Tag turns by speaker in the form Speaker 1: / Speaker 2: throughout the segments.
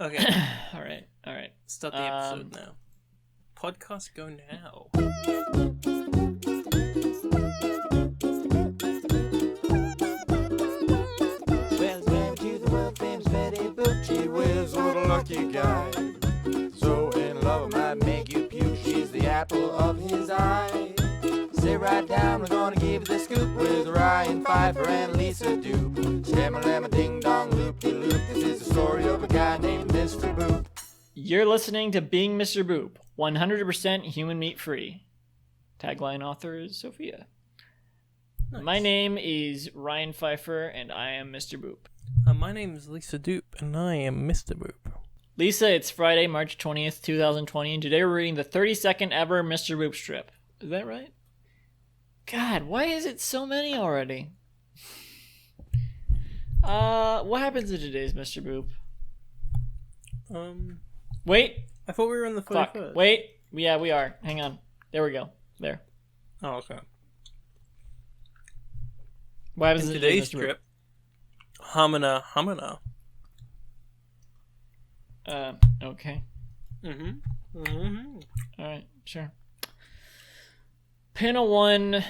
Speaker 1: Okay,
Speaker 2: All right.
Speaker 1: start the episode now. Podcast go now.
Speaker 3: Welcome to the world famous Betty Boop. She whiz, what a lucky guy. So in love, I might make you puke. She's the apple of his eye. Sit right down, we're gonna give you the scoop with Ryan Pfeiffer and Lisa Doop. Stamma ding dong loop de loop. This is the story of a guy named Mr. Boop.
Speaker 2: You're listening to Being Mr. Boop, 100% human meat free. Tagline author is Sophia.
Speaker 1: Nice.
Speaker 2: My name is Ryan Pfeiffer, and I am Mr. Boop.
Speaker 1: My name is Lisa Doop, and I am Mr. Boop.
Speaker 2: Lisa, it's Friday, March 20th, 2020, and today we're reading the 32nd ever Mr. Boop strip. Is that right? God, why is it so many already? What happens in today's Mr. Boop? Wait.
Speaker 1: I thought we were in the
Speaker 2: Fuck.
Speaker 1: 31st.
Speaker 2: Wait. Yeah, we are. Hang on. There we go. There.
Speaker 1: Oh, okay.
Speaker 2: What happens
Speaker 1: In
Speaker 2: in
Speaker 1: today's
Speaker 2: Mr. Boop?
Speaker 1: trip, Hamina.
Speaker 2: Okay.
Speaker 1: Mm-hmm.
Speaker 2: Alright, sure. Panel 1,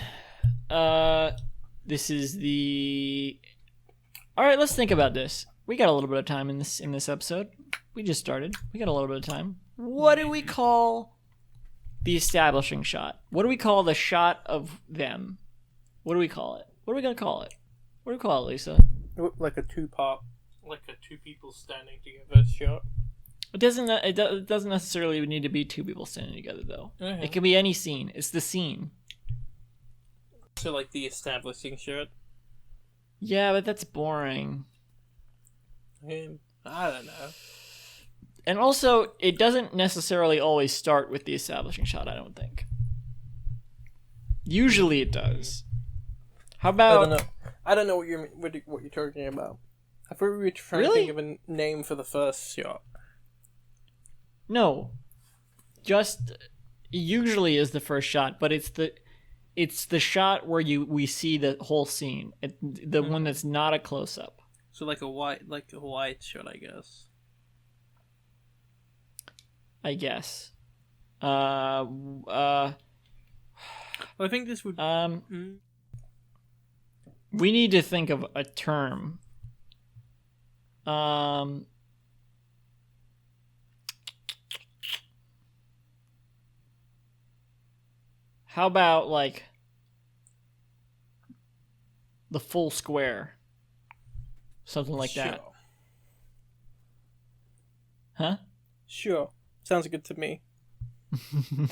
Speaker 2: this is the... Alright, let's think about this. We got a little bit of time in this episode. We just started. We got a little bit of time. What do we call the establishing shot? What do we call the shot of them? What do we call it? What are we gonna call it? What do we call it, Lisa?
Speaker 1: Like a two-part, like a two people standing together shot.
Speaker 2: It doesn't necessarily need to be two people standing together, though.
Speaker 1: Okay.
Speaker 2: It can be any scene. It's the scene.
Speaker 1: So like the establishing shot.
Speaker 2: Yeah, but that's boring.
Speaker 1: I don't know.
Speaker 2: And also, it doesn't necessarily always start with the establishing shot, I don't think. Usually it does. How about...
Speaker 1: I don't know what you're talking about. I thought we were trying to
Speaker 2: Really?
Speaker 1: think of a name for the first shot.
Speaker 2: No. Just... Usually is the first shot, but it's the shot where we see the whole scene. The one that's not a close-up.
Speaker 1: So like a wide shot, I guess.
Speaker 2: I guess.
Speaker 1: Well, I think this would.
Speaker 2: We need to think of a term. How about, like, the full square? Something like that. Huh?
Speaker 1: Sure. Sounds good to me.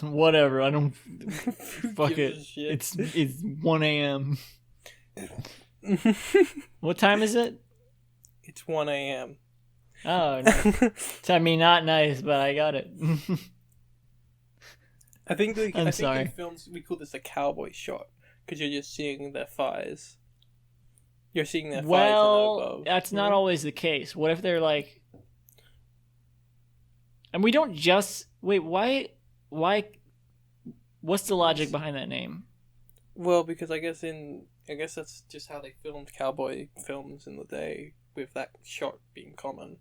Speaker 2: Whatever, I don't... Fuck
Speaker 1: gives
Speaker 2: it.
Speaker 1: a shit?
Speaker 2: It's 1 a.m. What time is it?
Speaker 1: It's 1 a.m.
Speaker 2: Oh, I mean, not nice, but I got it.
Speaker 1: I think in
Speaker 2: sorry.
Speaker 1: films we call this a cowboy shot because you're just seeing their thighs. You're seeing their thighs.
Speaker 2: Well,
Speaker 1: and above,
Speaker 2: that's not always the case. What if they're like... And we don't just... Wait, why... What's the logic behind that name?
Speaker 1: Well, because I guess that's just how they filmed cowboy films in the day, with that shot being common.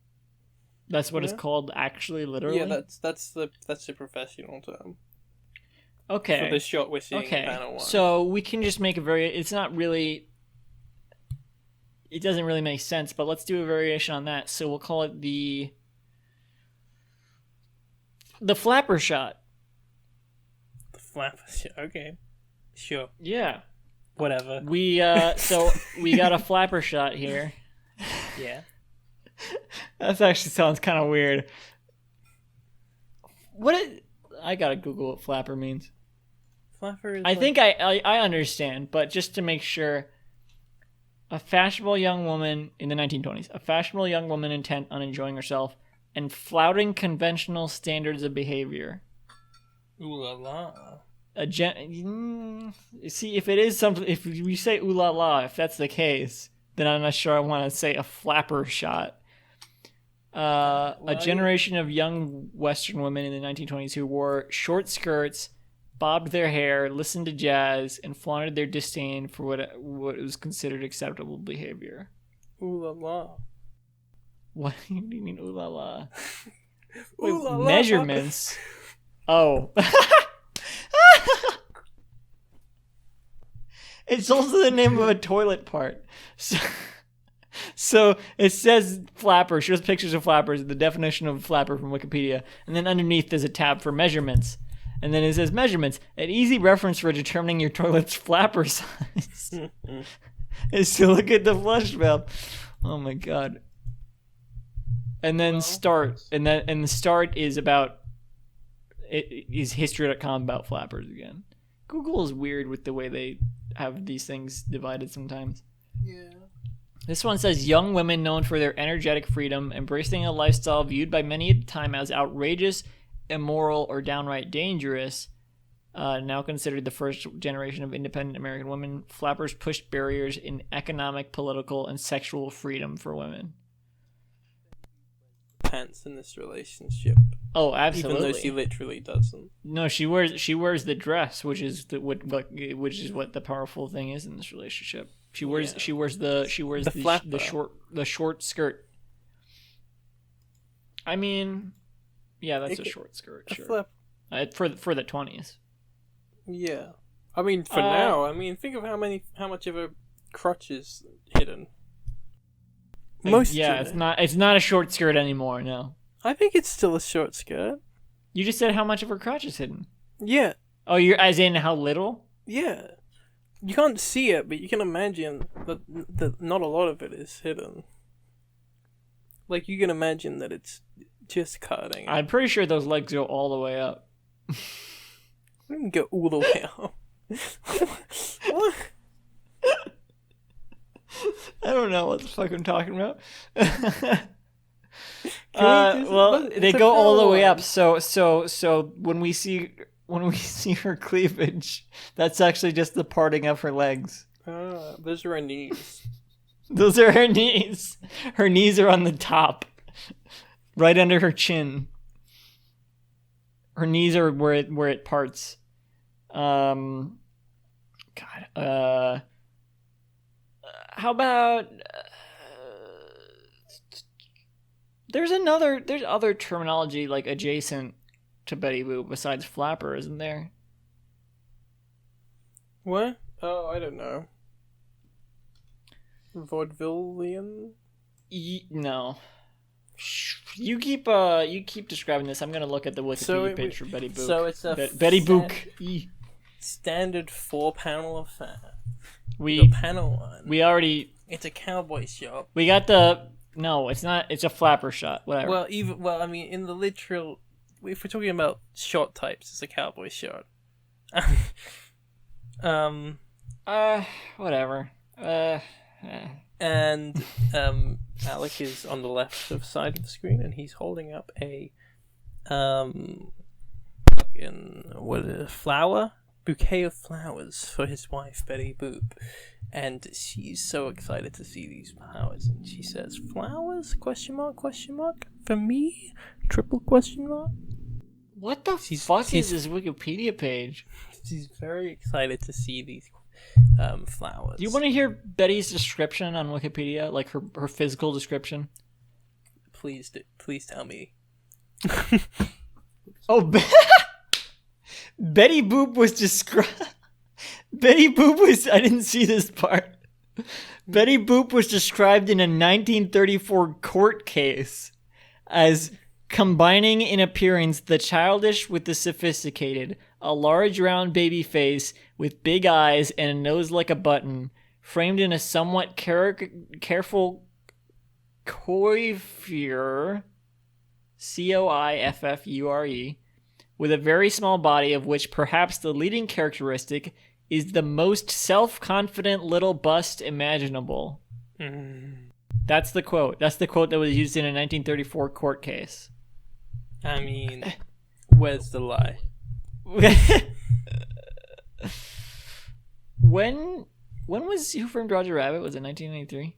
Speaker 2: That's what it's
Speaker 1: Yeah.
Speaker 2: called, actually, literally?
Speaker 1: Yeah, that's the professional term.
Speaker 2: Okay.
Speaker 1: For the shot we're seeing in
Speaker 2: Okay,
Speaker 1: panel 1.
Speaker 2: so we can just make it's not really... It doesn't really make sense, but let's do a variation on that. So we'll call it the flapper shot.
Speaker 1: The flap shot. Okay. Sure.
Speaker 2: Yeah.
Speaker 1: Whatever.
Speaker 2: We so we got a flapper shot here.
Speaker 1: Yeah.
Speaker 2: That actually sounds kind of weird. I gotta Google what flapper means.
Speaker 1: Flapper is
Speaker 2: I think I understand, but just to make sure, a fashionable young woman in the 1920s, a fashionable young woman intent on enjoying herself and flouting conventional standards of behavior.
Speaker 1: Ooh la la.
Speaker 2: See, if it is something, if we say ooh la la, if that's the case, then I'm not sure I want to say a flapper shot. A generation of young Western women in the 1920s who wore short skirts, bobbed their hair, listened to jazz, and flaunted their disdain for what was considered acceptable behavior.
Speaker 1: Ooh la la.
Speaker 2: What do you mean, ooh la la?
Speaker 1: Ooh la la.
Speaker 2: Measurements. Oh. It's also the name of a toilet part. So it says flapper, shows pictures of flappers, the definition of flapper from Wikipedia, and then underneath there's a tab for measurements. And then it says measurements, an easy reference for determining your toilet's flapper size is to look at the flush valve. Oh my god. And then start, and the start is about, it is history.com about flappers again. Google is weird with the way they have these things divided sometimes.
Speaker 1: Yeah.
Speaker 2: This one says young women known for their energetic freedom, embracing a lifestyle viewed by many at the time as outrageous, immoral, or downright dangerous. Now considered the first generation of independent American women, flappers pushed barriers in economic, political, and sexual freedom for women.
Speaker 1: Pants in this relationship.
Speaker 2: Oh, absolutely.
Speaker 1: Even though she literally doesn't.
Speaker 2: No, she wears the dress, which is what the powerful thing is in this relationship. She wears the short skirt. I mean, yeah, that's a short skirt, sure. For the 20s.
Speaker 1: Yeah, I mean for now. I mean, think of how much of a crotch is hidden.
Speaker 2: It's not a short skirt anymore. No,
Speaker 1: I think it's still a short skirt.
Speaker 2: You just said how much of her crotch is hidden.
Speaker 1: Yeah.
Speaker 2: Oh, you're as in how little?
Speaker 1: Yeah. You can't see it, but you can imagine that not a lot of it is hidden. Like, you can imagine that it's just cutting.
Speaker 2: I'm pretty sure those legs go all the way up.
Speaker 1: I didn't go all the way up. What?
Speaker 2: I don't know what the fuck I'm talking about.
Speaker 1: They
Speaker 2: they go all the way up. So when we see her cleavage, that's actually just the parting of her legs.
Speaker 1: Those are her knees.
Speaker 2: Those are her knees. Her knees are on the top, right under her chin. Her knees are where it parts. How about there's other terminology like adjacent to Betty Boop besides flapper, isn't there?
Speaker 1: What? Oh, I don't know. Vaudevillian?
Speaker 2: No. You keep describing this. I'm gonna look at the Wikipedia page for Betty Boop.
Speaker 1: So it's a
Speaker 2: Betty Boop.
Speaker 1: Standard 4-panel affair.
Speaker 2: The
Speaker 1: panel one. It's a cowboy shot.
Speaker 2: We got no, it's not. It's a flapper shot. Whatever.
Speaker 1: Well, I mean, in the literal, if we're talking about shot types, it's a cowboy shot.
Speaker 2: Whatever.
Speaker 1: And Alec is on the left side of the screen, and he's holding up a bouquet of flowers for his wife Betty Boop, and she's so excited to see these flowers, and she says, "Flowers? ? For me? ?
Speaker 2: What the fuck is this Wikipedia page?
Speaker 1: She's very excited to see these flowers.
Speaker 2: Do you want to hear Betty's description on Wikipedia, like her physical description?
Speaker 1: Please tell me.
Speaker 2: Oh, Betty Boop was described. Betty Boop was. I didn't see this part. Betty Boop was described in a 1934 court case as combining in appearance the childish with the sophisticated, a large round baby face with big eyes and a nose like a button, framed in a somewhat careful coiffure, coiffure, with a very small body, of which perhaps the leading characteristic is the most self-confident little bust imaginable. That's the quote. That's the quote that was used in a 1934 court case.
Speaker 1: I mean, where's the lie?
Speaker 2: When was Who Framed Roger Rabbit? Was it 1993?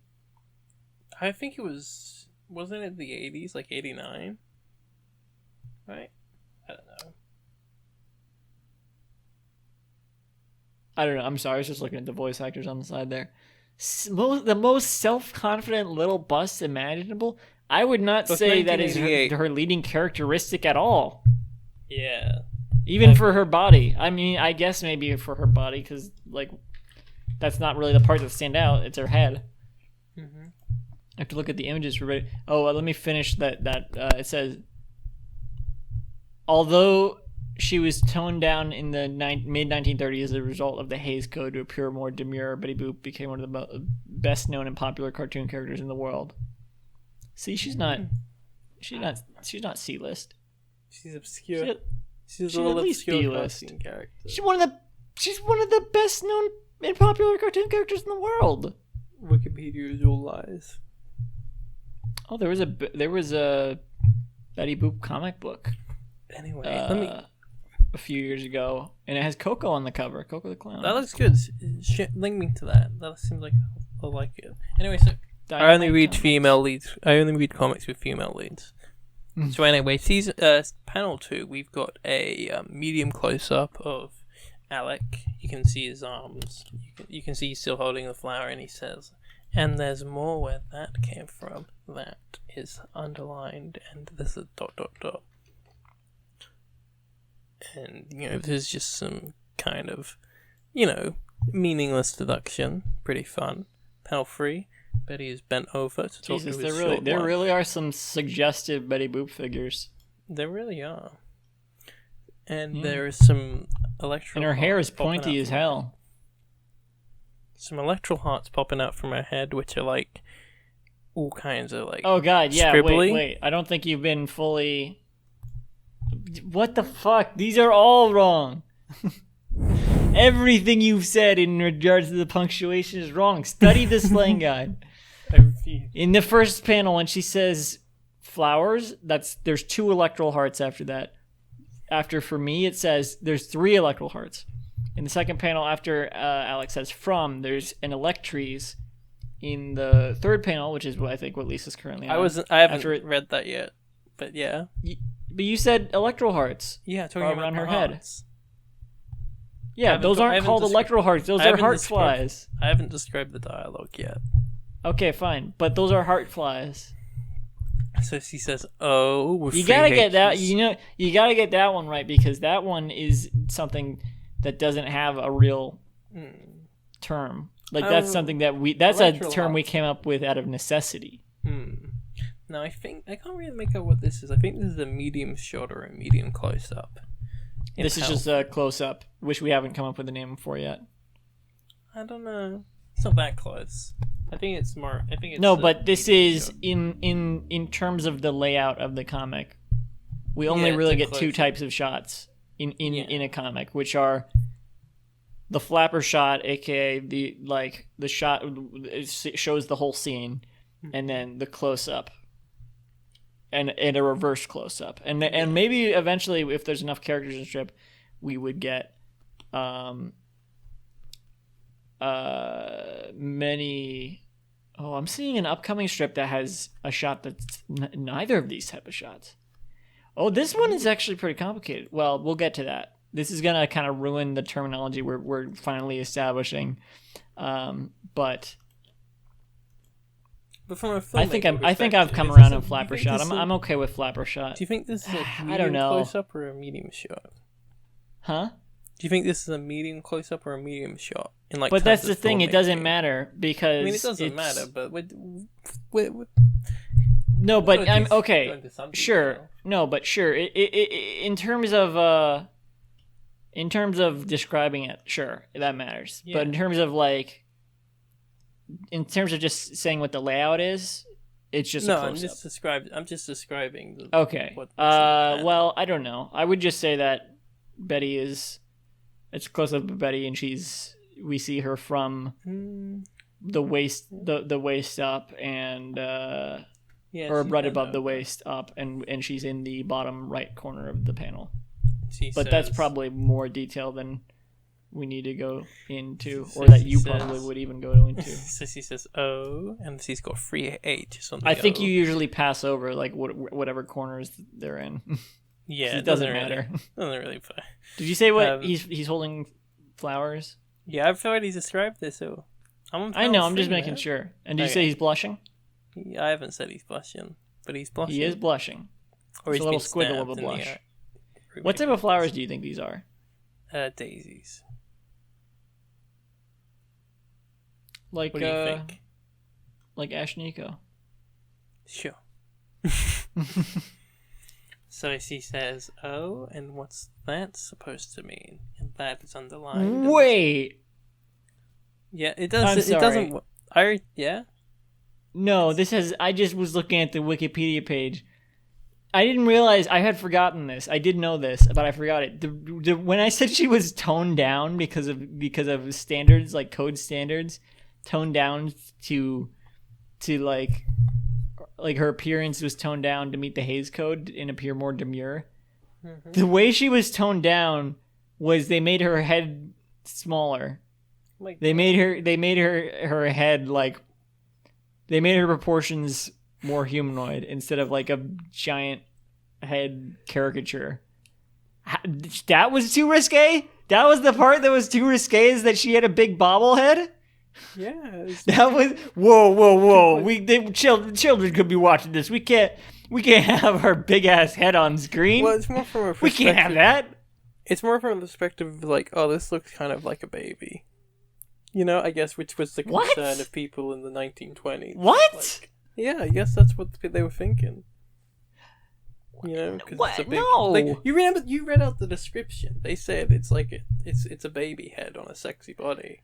Speaker 1: I think it was. Wasn't it the 80s, like 89? Right? I don't know.
Speaker 2: I'm sorry. I was just looking at the voice actors on the side there. The most self-confident little bust imaginable. I would not
Speaker 1: That's
Speaker 2: say that is
Speaker 1: 1988.
Speaker 2: her leading characteristic at all.
Speaker 1: Yeah.
Speaker 2: Even for her body. I mean, I guess maybe for her body, because, like, that's not really the part that stand out. It's her head.
Speaker 1: Mm-hmm.
Speaker 2: I have to look at the images for ready. Oh, let me finish that. It says, although she was toned down in the mid-1930s as a result of the Hays Code to appear more demure, Betty Boop became one of the best-known and popular cartoon characters in the world. See, she's not C-list.
Speaker 1: She's obscure. She's
Speaker 2: she's
Speaker 1: a little
Speaker 2: at least
Speaker 1: obscure
Speaker 2: B-list.
Speaker 1: cartoon character.
Speaker 2: She's one of the best-known and popular cartoon characters in the world.
Speaker 1: Wikipedia is all lies.
Speaker 2: Oh, there was a Betty Boop comic book.
Speaker 1: Anyway, let me.
Speaker 2: A few years ago, and it has Coco on the cover. Coco the clown.
Speaker 1: That looks good. Link me to that. That seems like I'll like it. Anyway, so I only read female leads. I only read comics with female leads. So anyway, panel 2, we've got a medium close up of Alec. You can see his arms. You can see he's still holding the flower, and he says, "And there's more where that came from. That is underlined, and there's a ... And, there's just some kind of, meaningless deduction. Pretty fun. Panel 3, Betty is bent over to talk
Speaker 2: Jesus,
Speaker 1: to his
Speaker 2: there really are some suggestive Betty Boop figures.
Speaker 1: There really are. And
Speaker 2: Yeah.
Speaker 1: there is some electro.
Speaker 2: And her hair is
Speaker 1: hearts popping
Speaker 2: pointy
Speaker 1: out
Speaker 2: as
Speaker 1: from-
Speaker 2: hell.
Speaker 1: Some electral hearts popping out from her head, which are like all kinds of like.
Speaker 2: Oh god, yeah,
Speaker 1: scribbly.
Speaker 2: wait. I don't think you've been fully... What the fuck? These are all wrong. Everything you've said in regards to the punctuation is wrong. Study the slang guide.
Speaker 1: I refuse.
Speaker 2: In the first panel, when she says flowers, there's 2 electoral hearts after that. After for me, it says there's 3 electoral hearts. In the second panel, after Alex says from, there's an electries. In the third panel, which is what Lisa's currently on.
Speaker 1: I haven't
Speaker 2: After
Speaker 1: read that yet, but yeah.
Speaker 2: But you said electoral hearts.
Speaker 1: Yeah, talking
Speaker 2: Are
Speaker 1: about
Speaker 2: around
Speaker 1: the
Speaker 2: her head.
Speaker 1: hearts.
Speaker 2: Yeah, those
Speaker 1: I
Speaker 2: aren't
Speaker 1: haven't
Speaker 2: called electoral hearts. Those
Speaker 1: I
Speaker 2: are
Speaker 1: haven't
Speaker 2: heart
Speaker 1: described-
Speaker 2: flies.
Speaker 1: I haven't described the dialogue yet.
Speaker 2: Okay, fine. But those are heart flies.
Speaker 1: So she says, "Oh, with
Speaker 2: You
Speaker 1: 3
Speaker 2: gotta get that.
Speaker 1: H's."
Speaker 2: You gotta get that one right, because that one is something that doesn't have a real term. Like that's something that that's a
Speaker 1: electoral
Speaker 2: term we
Speaker 1: hearts.
Speaker 2: came up with out of necessity.
Speaker 1: No, I can't really make out what this is. I think this is a medium shot or a medium close up.
Speaker 2: This is just a close up, which we haven't come up with a name for yet.
Speaker 1: I don't know. It's not that close. I think it's more.
Speaker 2: No,
Speaker 1: a
Speaker 2: but this
Speaker 1: medium
Speaker 2: is
Speaker 1: shot.
Speaker 2: in terms of the layout of the comic. We only
Speaker 1: Yeah, it's
Speaker 2: really
Speaker 1: a
Speaker 2: get 2
Speaker 1: close-up.
Speaker 2: types of shots in
Speaker 1: Yeah.
Speaker 2: a comic, which are the flapper shot, aka the shot it shows the whole scene, and then the close up, and a reverse close up, and maybe eventually, if there's enough characters in the strip, we would get many. Oh, I'm seeing an upcoming strip that has a shot that's neither of these type of shots. Oh, this one is actually pretty complicated. Well, we'll get to that. This is gonna kind of ruin the terminology we're finally establishing, but
Speaker 1: from a
Speaker 2: I think
Speaker 1: filmmaking
Speaker 2: I've come
Speaker 1: perspective,
Speaker 2: around
Speaker 1: do
Speaker 2: on
Speaker 1: you
Speaker 2: flapper
Speaker 1: think
Speaker 2: shot.
Speaker 1: this is
Speaker 2: I'm okay with flapper shot.
Speaker 1: Do you think this is a medium
Speaker 2: I don't know.
Speaker 1: close up or a medium shot?
Speaker 2: Huh?
Speaker 1: Do you think this is a medium close up or a medium shot?
Speaker 2: But
Speaker 1: terms
Speaker 2: that's
Speaker 1: of
Speaker 2: the thing. It doesn't
Speaker 1: filmmaking?
Speaker 2: matter because
Speaker 1: I mean, it doesn't
Speaker 2: it's-
Speaker 1: matter, but
Speaker 2: No, but
Speaker 1: Go
Speaker 2: I'm
Speaker 1: into- go
Speaker 2: okay.
Speaker 1: into some
Speaker 2: Sure.
Speaker 1: detail.
Speaker 2: No, but sure. In terms of describing it, sure, that matters.
Speaker 1: Yeah.
Speaker 2: But in terms of just saying what the layout is, it's just a
Speaker 1: no,
Speaker 2: close
Speaker 1: I'm just describing. The,
Speaker 2: Okay.
Speaker 1: what's in the panel.
Speaker 2: Well, I don't know. I would just say that Betty is. It's a close up of Betty, and we see her from the waist, the waist up, and
Speaker 1: yeah,
Speaker 2: or
Speaker 1: she's
Speaker 2: right
Speaker 1: bent
Speaker 2: above the
Speaker 1: over.
Speaker 2: waist up, and she's in the bottom right corner of the panel.
Speaker 1: She
Speaker 2: But that's
Speaker 1: says-
Speaker 2: probably more detail than we need to go into,
Speaker 1: So
Speaker 2: or that
Speaker 1: she
Speaker 2: you
Speaker 1: says-
Speaker 2: probably would even go into.
Speaker 1: So she says, "Oh," and she's got 3 H's on the
Speaker 2: I think
Speaker 1: O.
Speaker 2: you usually pass over like whatever corners they're in.
Speaker 1: Yeah,
Speaker 2: it doesn't
Speaker 1: really,
Speaker 2: matter.
Speaker 1: Doesn't really.
Speaker 2: Did you say what
Speaker 1: Um,
Speaker 2: he's holding flowers?
Speaker 1: Yeah, I've already described this. So I'm on
Speaker 2: I know.
Speaker 1: panel
Speaker 2: I'm just
Speaker 1: 3,
Speaker 2: making
Speaker 1: man.
Speaker 2: sure. And did you
Speaker 1: Okay.
Speaker 2: say he's blushing?
Speaker 1: I haven't said he's blushing. but he's blushing.
Speaker 2: He is blushing.
Speaker 1: Or
Speaker 2: It's
Speaker 1: he's
Speaker 2: a little
Speaker 1: been
Speaker 2: squiggle of
Speaker 1: stabbed
Speaker 2: a
Speaker 1: in the
Speaker 2: blush.
Speaker 1: eye.
Speaker 2: What type of flowers do you think these are?
Speaker 1: Daisies.
Speaker 2: Like,
Speaker 1: What do you think?
Speaker 2: like Ashnico.
Speaker 1: Sure. So she says, "Oh, and what's that supposed to mean?" And that is underlined.
Speaker 2: Wait.
Speaker 1: Yeah, it does.
Speaker 2: I'm
Speaker 1: It
Speaker 2: sorry.
Speaker 1: doesn't. Yeah.
Speaker 2: No, this has. I just was looking at the Wikipedia page. I didn't realize I had forgotten this. I did know this, but I forgot it. When I said she was toned down because of standards, like code standards, toned down to like her appearance was toned down to meet the Hays Code and appear more demure. Mm-hmm. The way she was toned down was they made her head smaller.
Speaker 1: Like
Speaker 2: They made her head like they made her proportions more humanoid instead of like a giant head caricature. That was too risque? That was the part that was too risque, is that she had a big bobblehead?
Speaker 1: yeah.
Speaker 2: That was whoa. Children could be watching this. We can't have her big ass head on screen.
Speaker 1: Well, it's more from a
Speaker 2: We can't have that.
Speaker 1: It's more from a perspective of like, oh, this looks kind of like a baby. You know, I guess, which was the
Speaker 2: What?
Speaker 1: concern of people in the 1920s.
Speaker 2: What?
Speaker 1: Like, yeah, I guess that's what they were thinking. You know, because it's a big.
Speaker 2: No.
Speaker 1: Like, you read out the description. They said it's like it's a baby head on a sexy body,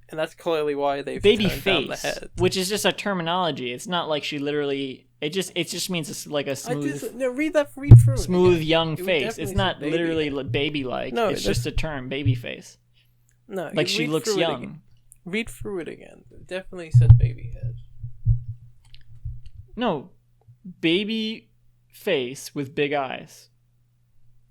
Speaker 1: and that's clearly why they've
Speaker 2: Baby
Speaker 1: turned down the
Speaker 2: face,
Speaker 1: head.
Speaker 2: which is just a terminology. It's not like she literally. It just means it's like a smooth,
Speaker 1: read through it
Speaker 2: smooth
Speaker 1: again.
Speaker 2: young
Speaker 1: It would
Speaker 2: face.
Speaker 1: definitely
Speaker 2: It's
Speaker 1: say
Speaker 2: not
Speaker 1: baby
Speaker 2: literally
Speaker 1: head.
Speaker 2: baby-like.
Speaker 1: No,
Speaker 2: it's just a term, baby face.
Speaker 1: No,
Speaker 2: Like
Speaker 1: you
Speaker 2: she
Speaker 1: read
Speaker 2: looks
Speaker 1: through it
Speaker 2: young.
Speaker 1: again. Read through it again. It definitely said baby head.
Speaker 2: No, baby face with big eyes.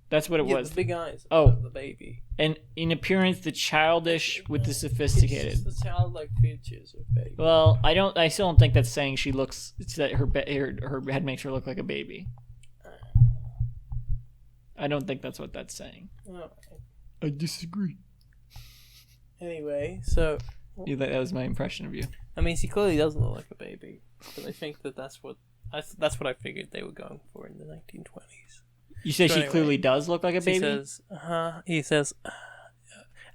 Speaker 2: That's what it
Speaker 1: Yeah,
Speaker 2: was.
Speaker 1: the big eyes.
Speaker 2: Oh.
Speaker 1: Of the baby.
Speaker 2: And in appearance, the childish with the sophisticated.
Speaker 1: It's just the childlike features of baby.
Speaker 2: Well, I still don't think that's saying she looks. It's that her head makes her look like a baby. I don't think that's what that's saying.
Speaker 1: Oh,
Speaker 2: I disagree.
Speaker 1: anyway, so
Speaker 2: Yeah, that was my impression of you.
Speaker 1: I mean, she clearly doesn't look like a baby, but I think that's what I figured they were going for in the 1920s.
Speaker 2: You say
Speaker 1: So
Speaker 2: she
Speaker 1: anyway,
Speaker 2: clearly does look like a baby?
Speaker 1: He says,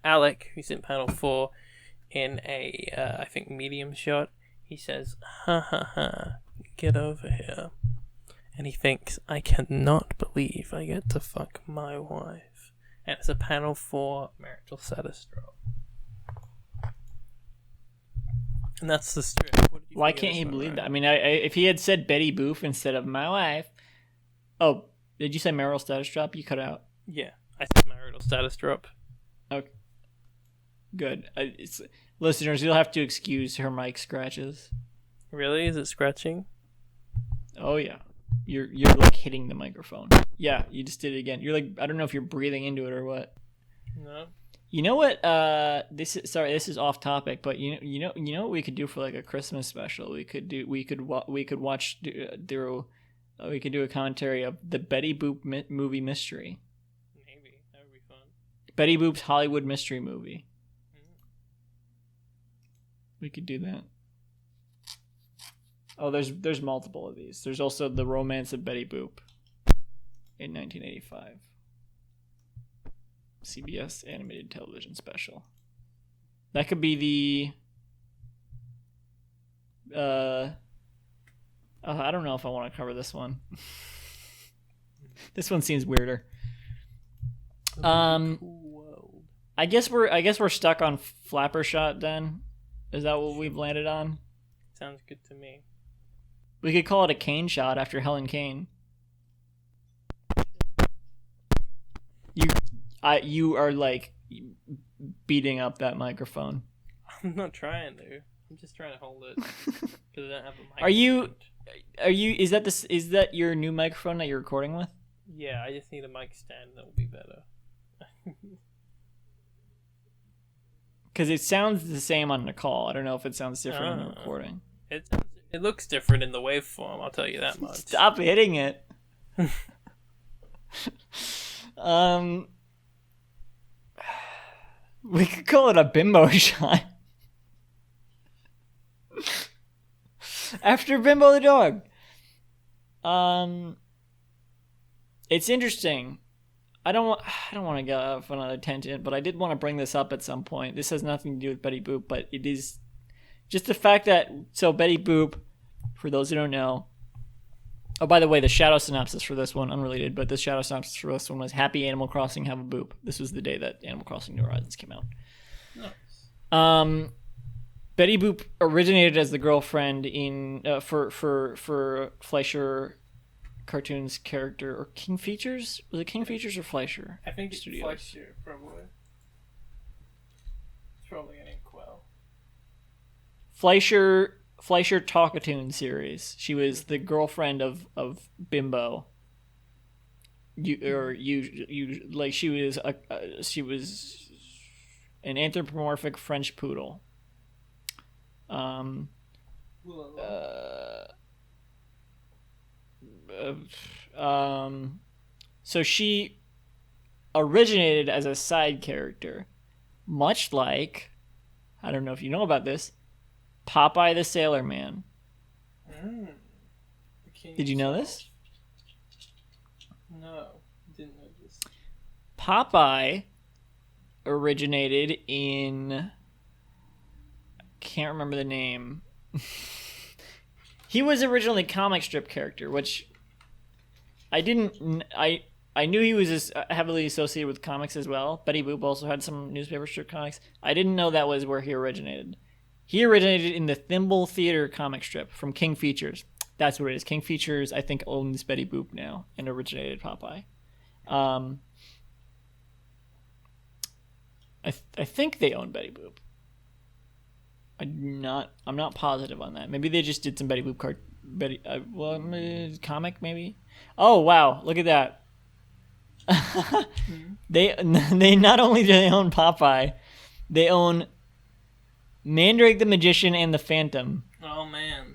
Speaker 1: Alec, who's in panel 4, in a, I think, medium shot, he says, get over here. And he thinks, I cannot believe I get to fuck my wife. And it's a panel 4 marital status drop. And that's the strip.
Speaker 2: Why can't he believe that? I mean, if he had said Betty Boop instead of my wife. Oh, did you say marital status drop? You cut out.
Speaker 1: Yeah, I said marital status drop.
Speaker 2: Okay. Good. Listeners, you'll have to excuse her mic scratches.
Speaker 1: Really? Is it scratching?
Speaker 2: Oh yeah, you're like hitting the microphone. Yeah, you just did it again. You're like, I don't know if you're breathing into it or what.
Speaker 1: No.
Speaker 2: You know what? This is off topic, but you know what we could do for like a Christmas special. We could do a commentary of the Betty Boop movie mystery.
Speaker 1: Maybe that would be fun.
Speaker 2: Betty Boop's Hollywood mystery movie. We could do that. Oh, there's multiple of these. There's also The Romance of Betty Boop in 1985. CBS animated television special. That could be the I don't know if I want to cover this one. This one seems weirder. I guess we're stuck on Flapper Shot then. Is that what we've landed on?
Speaker 1: Sounds good to me.
Speaker 2: We could call it a Kane shot after Helen Kane. You are like beating up that microphone.
Speaker 1: I'm not trying to. I'm just trying to hold it because I don't have a mic.
Speaker 2: Are you? Is that your new microphone that you're recording with?
Speaker 1: Yeah, I just need a mic stand that will be better.
Speaker 2: Because it sounds the same on the call. I don't know if it sounds different in the recording.
Speaker 1: It looks different in the waveform. I'll tell you that much.
Speaker 2: Stop hitting it. We could call it a bimbo shot. After Bimbo the dog. It's interesting. I don't want to go off on another tangent, but I did want to bring this up at some point. This has nothing to do with Betty Boop, but it is just the fact that Betty Boop, for those who don't know. Oh, by the way, the shadow synopsis for this one, unrelated, but the shadow synopsis for this one was Happy Animal Crossing, have a boop. This was the day that Animal Crossing New Horizons came out.
Speaker 1: Nice.
Speaker 2: Betty Boop originated as the girlfriend in for Fleischer Cartoons character, or King Features? Was it King Features or Fleischer?
Speaker 1: I think it's
Speaker 2: Studios?
Speaker 1: Fleischer, probably. It's probably an inkwell.
Speaker 2: Fleischer Talkatoon series. She was the girlfriend of Bimbo. She was an anthropomorphic French poodle. So she originated as a side character, much like, I don't know if you know about this, Popeye the Sailor Man. Did you know this?
Speaker 1: No, didn't know this.
Speaker 2: Popeye originated in... can't remember the name. He was originally a comic strip character, which I knew he was heavily associated with comics as well. Betty Boop also had some newspaper strip comics. I didn't know that was where he originated. He originated in the Thimble Theater comic strip from King Features. That's what it is. King Features, I think, owns Betty Boop now and originated Popeye. I think they own Betty Boop. I'm not positive on that. Maybe they just did some Betty Boop comic maybe. Oh wow, look at that. They not only do they own Popeye, they own Mandrake the Magician and the Phantom.
Speaker 1: Oh man.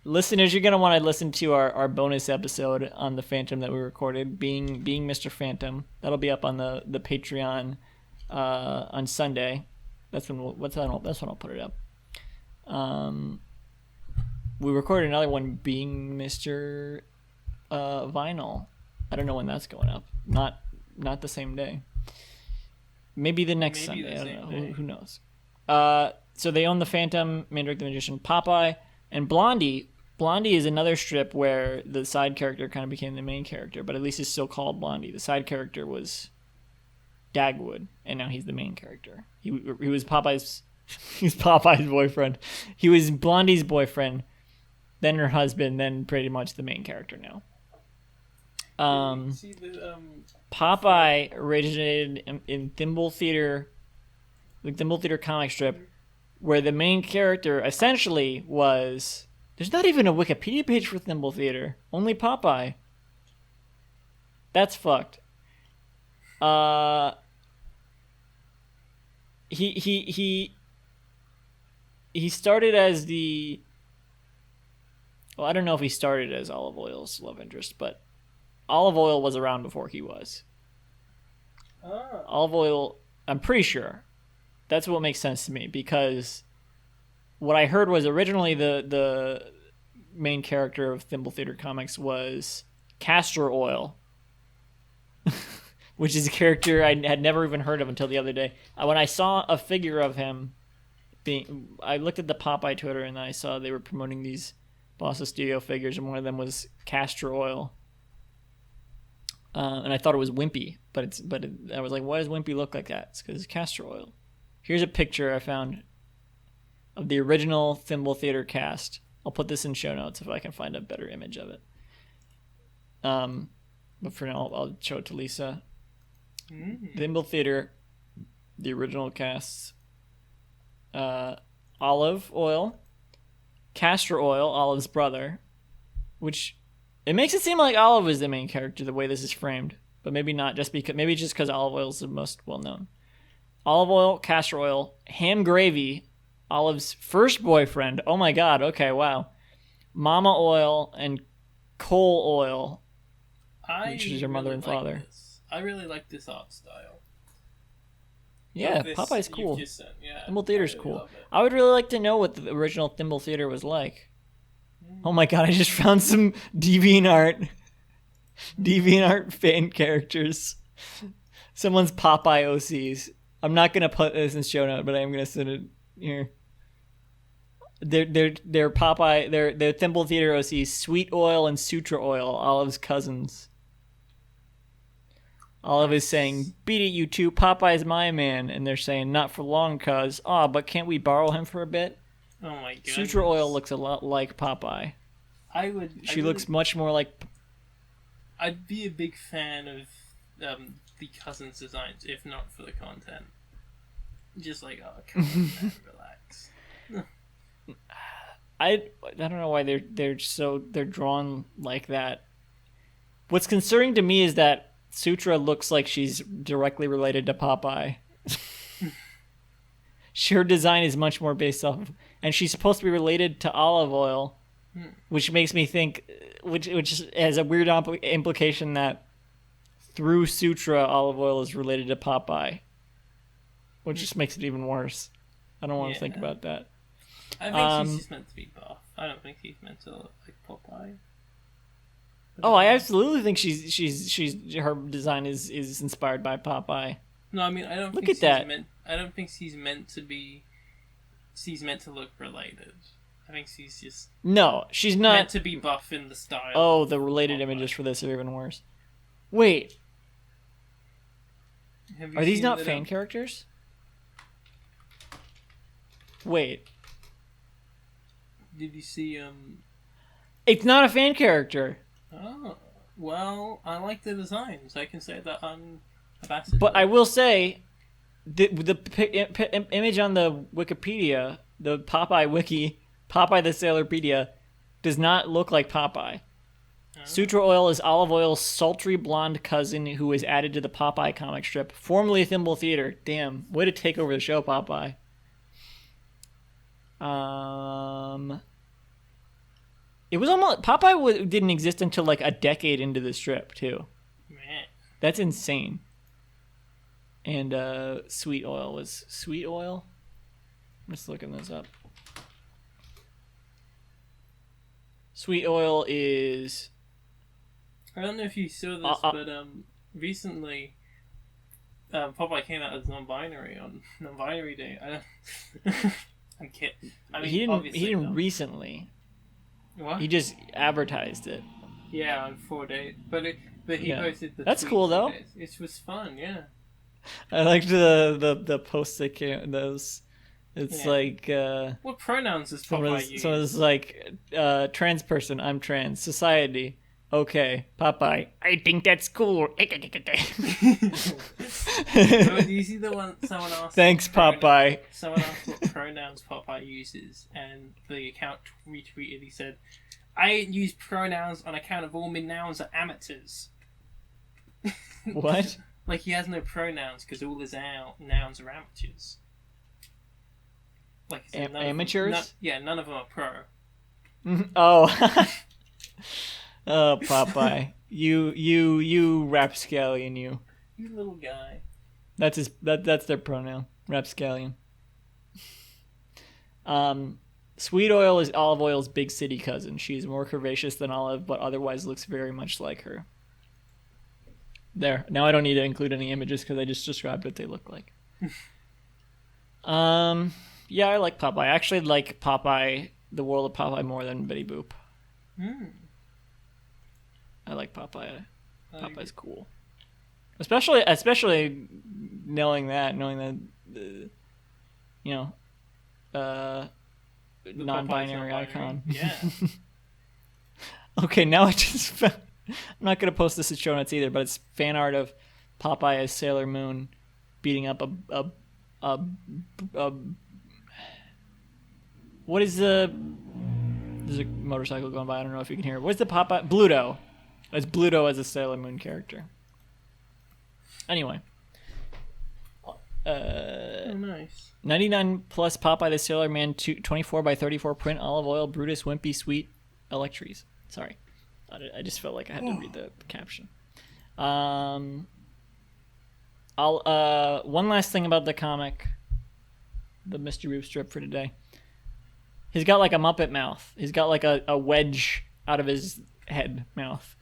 Speaker 2: Listeners, you're gonna want to listen to our bonus episode on the Phantom that we recorded, being Mr. Phantom. That'll be up on the Patreon on Sunday. That's when I'll put it up. We recorded another one, being Mr. Vinyl. I don't know when that's going up. Not the same day. Maybe the next Sunday. I don't know. Who knows? So they own the Phantom, Mandrake the Magician, Popeye, and Blondie. Blondie is another strip where the side character kind of became the main character, but at least it's still called Blondie. The side character was Dagwood, and now he's the main character. He was Popeye's boyfriend. He was Blondie's boyfriend, then her husband, then pretty much the main character now. Popeye originated in Thimble Theater, the Thimble Theater comic strip, where the main character essentially was... There's not even a Wikipedia page for Thimble Theater. Only Popeye. That's fucked. He started as the... Well, I don't know if he started as Olive Oil's love interest, but Olive Oil was around before he was.
Speaker 1: Oh.
Speaker 2: Olive Oil, I'm pretty sure. That's what makes sense to me, because what I heard was originally the main character of Thimble Theater Comics was Castor Oil, which is a character I had never even heard of until the other day. When I saw a figure of him, I looked at the Popeye Twitter and I saw they were promoting these Bossa Studio figures, and one of them was Castor Oil. And I thought it was Wimpy, but I was like, why does Wimpy look like that? It's because it's castor oil. Here's a picture I found of the original Thimble Theater cast. I'll put this in show notes if I can find a better image of it. But for now, I'll show it to Lisa. Thimble Theater, the original cast. Olive Oil, Castor Oil, Olive's brother, which... It makes it seem like Olive is the main character the way this is framed, but maybe not. Maybe just because Olive Oil is the most well known. Olive Oil, Castor Oil, Ham Gravy, Olive's first boyfriend. Oh my God! Okay, wow. Mama Oil and Coal Oil, which is her mother and father.
Speaker 1: I really like this art style.
Speaker 2: Yeah, Popeye's cool. Thimble Theater's cool. I would really like to know what the original Thimble Theater was like. Oh my god, I just found some DeviantArt fan characters. Someone's Popeye OCs. I'm not gonna put this in show note, but I'm gonna send it here. They're Popeye. They're Thimble Theater OCs. Sweet Oil and Sutra Oil, Olive's cousins. Olive is saying, "Beat it, you two. Popeye's my man," and they're saying, "Not for long, cuz." Ah, but can't we borrow him for a bit?
Speaker 1: Oh my god.
Speaker 2: Sutra Oil looks a lot like Popeye. She looks much more like.
Speaker 1: I'd be a big fan of the cousins' designs, if not for the content. Just like, oh, come on, man, relax.
Speaker 2: I don't know why they're drawn like that. What's concerning to me is that Sutra looks like she's directly related to Popeye. Her design is much more based off of, and she's supposed to be related to Olive Oil, which makes me think, which has a weird implication that through Sutra, Olive Oil is related to Popeye, which just makes it even worse. I don't want to think about that.
Speaker 1: I think she's just meant to be buff. I don't think she's meant to look like Popeye.
Speaker 2: Oh, I absolutely think she's her design is inspired by Popeye.
Speaker 1: No, I mean I don't
Speaker 2: Look
Speaker 1: think
Speaker 2: at that.
Speaker 1: I don't think she's meant to be. She's meant to look related. I think she's just
Speaker 2: No, she's not
Speaker 1: meant to be buff in the style.
Speaker 2: Oh, the related images for this are even worse. Wait, are these not fan characters? Wait,
Speaker 1: did you see
Speaker 2: it's not a fan character.
Speaker 1: Oh, well, I like the designs. I can say that unabashedly.
Speaker 2: But I will say, the image on the Wikipedia, the Popeye wiki, Popeye the Sailorpedia, does not look like Popeye. Sutra Oil is Olive Oil's sultry blonde cousin who was added to the Popeye comic strip, formerly Thimble Theater. Damn, way to take over the show, Popeye. It was almost Popeye didn't exist until like a decade into the strip too.
Speaker 1: Man.
Speaker 2: That's insane. And Sweet Oil was Sweet Oil. I'm just looking this up. Sweet Oil is.
Speaker 1: I don't know if you saw this, but recently, Popeye came out as non-binary on non-binary day. I'm kidding. I mean,
Speaker 2: he didn't recently.
Speaker 1: What?
Speaker 2: He just advertised it.
Speaker 1: Yeah, on 4 days, but he posted the.
Speaker 2: That's
Speaker 1: tweet
Speaker 2: cool though.
Speaker 1: It was fun, yeah.
Speaker 2: I liked the posts that came. Those. It's like.
Speaker 1: What pronouns does Popeye use?
Speaker 2: So it's like trans person. I'm trans. Society. Okay, Popeye. I think that's cool.
Speaker 1: Do you see the one someone asked?
Speaker 2: Thanks, Popeye.
Speaker 1: Someone asked what pronouns Popeye uses, and the account retweeted. He said, "I use pronouns on account of all my nouns are amateurs."
Speaker 2: What?
Speaker 1: Like he has no pronouns because all his nouns are amateurs. Like
Speaker 2: amateurs?
Speaker 1: None of them are pro.
Speaker 2: Oh. Oh, Popeye, you rapscallion, you.
Speaker 1: You little guy.
Speaker 2: That's that's their pronoun, rapscallion. Sweet Oil is Olive Oil's big city cousin. She's more curvaceous than Olive, but otherwise looks very much like her. There. Now I don't need to include any images because I just described what they look like. Yeah, I like Popeye. I actually like Popeye, the World of Popeye, more than Betty Boop. I like Popeye. Popeye's cool, especially knowing that non-binary icon.
Speaker 1: Yeah.
Speaker 2: Okay, now I just found, I'm not gonna post this in show notes either, but it's fan art of Popeye as Sailor Moon beating up a what is the? There's a motorcycle going by. I don't know if you can hear it. What's the Popeye? Bluto. It's Bluto as a Sailor Moon character. Anyway.
Speaker 1: Nice.
Speaker 2: 99 plus Popeye the Sailor Man 24 by 34 print Olive Oil Brutus Wimpy Sweet Electries. Sorry. I just felt like I had to read the caption. One last thing about the comic. The Mr. Boop strip for today. He's got like a Muppet mouth. He's got like a wedge out of his head mouth.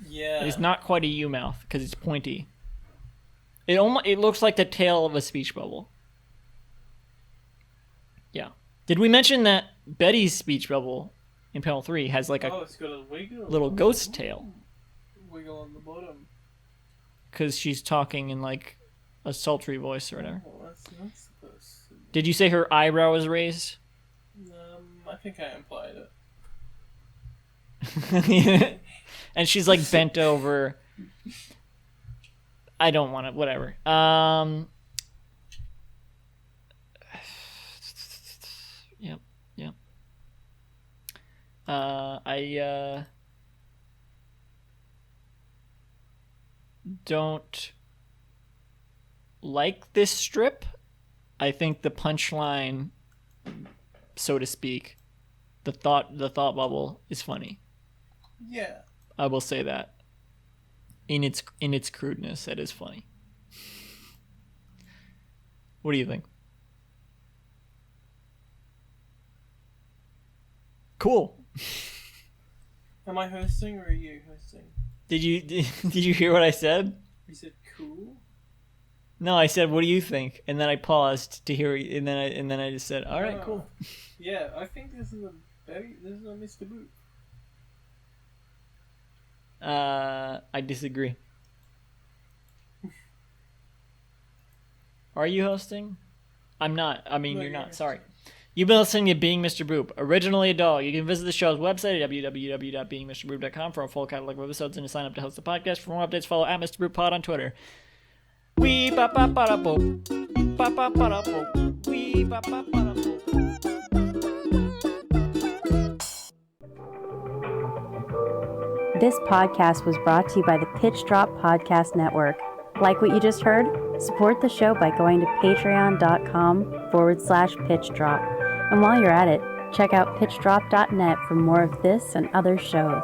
Speaker 1: Yeah.
Speaker 2: It's not quite a U mouth because it's pointy. It looks like the tail of a speech bubble. Yeah. Did we mention that Betty's speech bubble in panel 3 has like
Speaker 1: it's got a wiggle.
Speaker 2: little ghost tail?
Speaker 1: Wiggle on the bottom.
Speaker 2: Because she's talking in like a sultry voice or whatever.
Speaker 1: Oh, that's supposed to...
Speaker 2: Did you say her eyebrow was raised?
Speaker 1: I think I implied it.
Speaker 2: And she's like bent over. I don't want to. Whatever. Yep. I don't like this strip. I think the punchline, so to speak, the thought bubble is funny.
Speaker 1: Yeah.
Speaker 2: I will say that. In its crudeness, it is funny. What do you think? Cool.
Speaker 1: Am I hosting or are you hosting?
Speaker 2: Did you hear what I said?
Speaker 1: You said cool?
Speaker 2: No, I said, "What do you think?" And then I paused to hear, and then I just said, "All right, cool."
Speaker 1: Yeah, I think this is a Mr. Boop.
Speaker 2: I disagree. Are you hosting? I'm not. I mean,
Speaker 1: No,
Speaker 2: you're not.
Speaker 1: hosting.
Speaker 2: Sorry. You've been listening to Being Mr. Boop, originally a doll. You can visit the show's website at www.beingmrboop.com for a full catalog of episodes and to sign up to host the podcast. For more updates, follow at Mr. Boop Pod on Twitter. Wee ba ba ba da bo, ba ba ba da bo, wee ba ba ba da bo.
Speaker 4: This podcast was brought to you by the Pitch Drop Podcast Network. Like what you just heard? Support the show by going to patreon.com/pitchdrop. And while you're at it, check out pitchdrop.net for more of this and other shows.